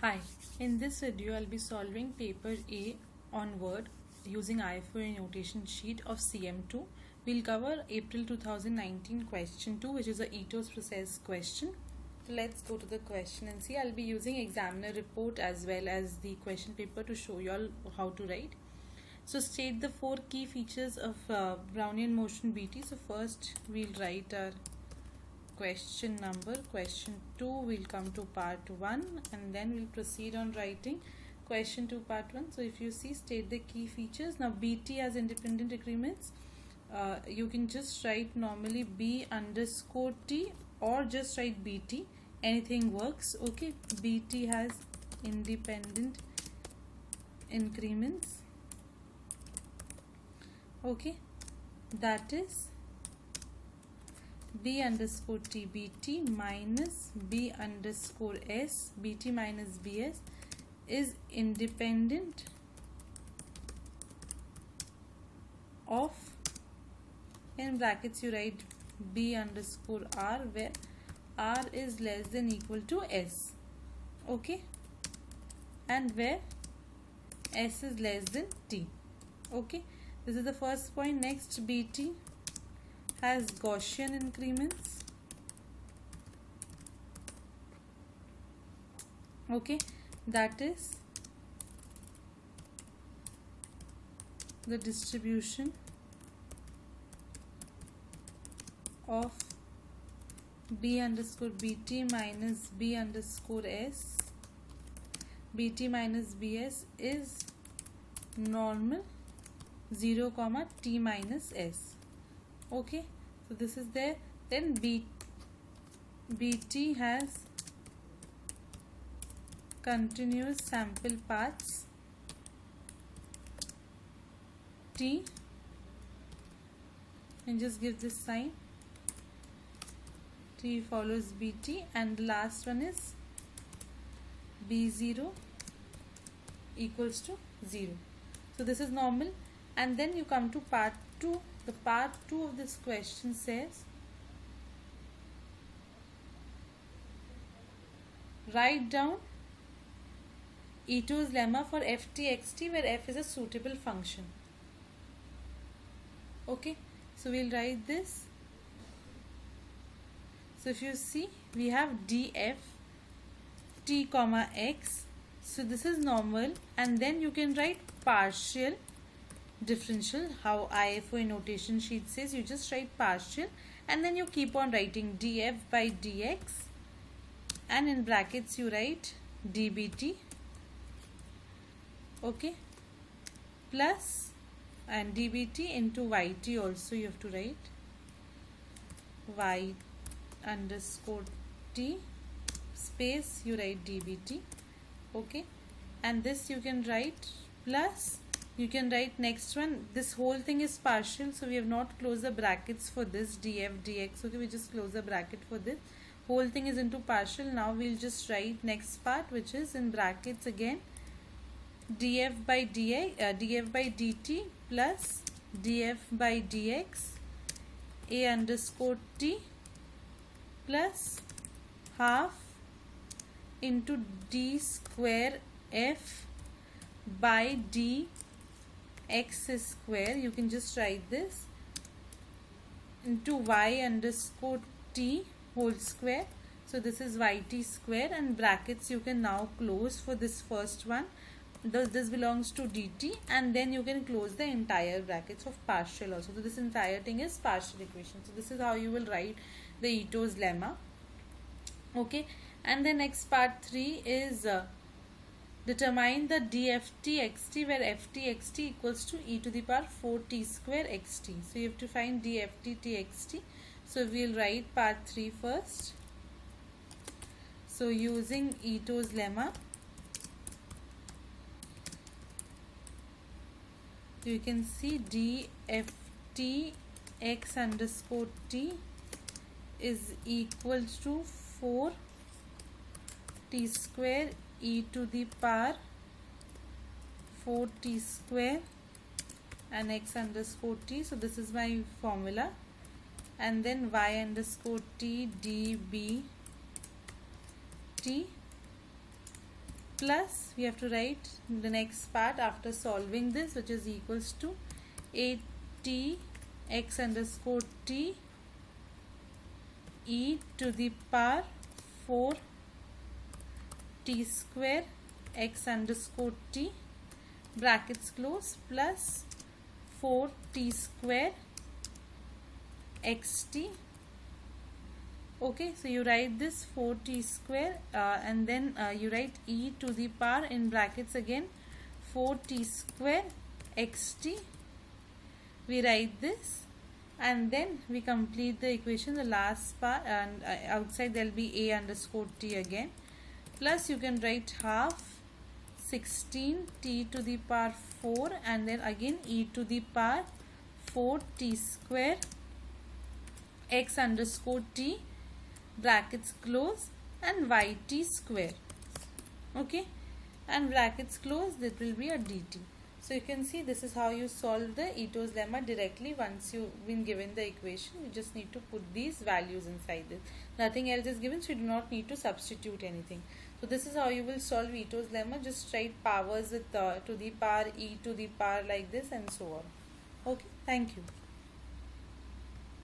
Hi, in this video I'll be solving paper A on Word using IFOA notation sheet of CM2. We'll cover April 2019 question 2, which is a ETOS process question. So let's go to the question and see. I'll be using examiner report as well as the question paper to show you all how to write. So state the 4 key features of Brownian motion BT. So first we'll write our question number. Question 2 will come to part 1 and then we'll proceed on writing question 2 part 1. So if you see, state the key features. Now BT as independent increments, you can just write normally B underscore T or just write BT, anything works. Okay, BT has independent increments. Okay, that is B underscore T BT minus B underscore S BT minus BS is independent of, in brackets you write B underscore R, where R is less than equal to S. Okay, and where S is less than T. Okay, this is the first point. Next, BT has Gaussian increments. Okay, that is the distribution of B underscore BT minus B underscore S. BT minus BS is normal 0 comma T minus S. Okay, so this is there. Then BT has continuous sample paths T, and just give this sign. T follows BT, and the last one is B0 equals to 0. So this is normal, and then you come to part 2. The part 2 of this question says, write down Ito's lemma for ft(xt) where f is a suitable function. Okay, so we'll write this. So if you see, we have df t comma x. So this is normal, and then you can write partial differential. How IFOA notation sheet says, you just write partial and then you keep on writing df by dx, and in brackets you write dbt. Okay, plus, and dbt into yt also you have to write y underscore t space you write dbt. Okay, and this you can write plus, you can write next one. This whole thing is partial, so we have not closed the brackets for this df dx. Okay, we just close the bracket for this. Whole thing is into partial. Now we'll just write next part, which is in brackets again df by dt plus df by dx a underscore t plus half into d square f by d x square. You can just write this into y underscore t whole square. So this is yt square, and brackets you can now close for this first one. This belongs to dt, and then you can close the entire brackets of partial also. So this entire thing is partial equation. So this is how you will write the Ito's lemma. Okay, and the next part 3 is determine the dft(xt) where ft(xt) equals to e to the power 4t square xt. So you have to find dft(xt). So we'll write part 3 first. So using Ito's lemma, you can see dft x underscore t is equal to 4 t square e to the power 4t square and x underscore t. So this is my formula, and then y underscore t dbt plus we have to write the next part after solving this, which is equals to 8t x underscore t e to the power 4 t square x underscore t brackets close plus 4 t square xt. Okay, so you write this 4t square and then you write e to the power in brackets again 4t square xt. We write this and then we complete the equation, the last part, and outside there will be a underscore t again, plus you can write half 16 t to the power 4 and then again e to the power 4 t square x underscore t brackets close and yt square. Okay, and brackets close, that will be a dt. So you can see this is how you solve the Ito's lemma directly. Once you've been given the equation, you just need to put these values inside it. Nothing else is given, so you do not need to substitute anything. So this is how you will solve Ito's lemma. Just write powers with to the power, e to the power like this and so on. Okay, thank you.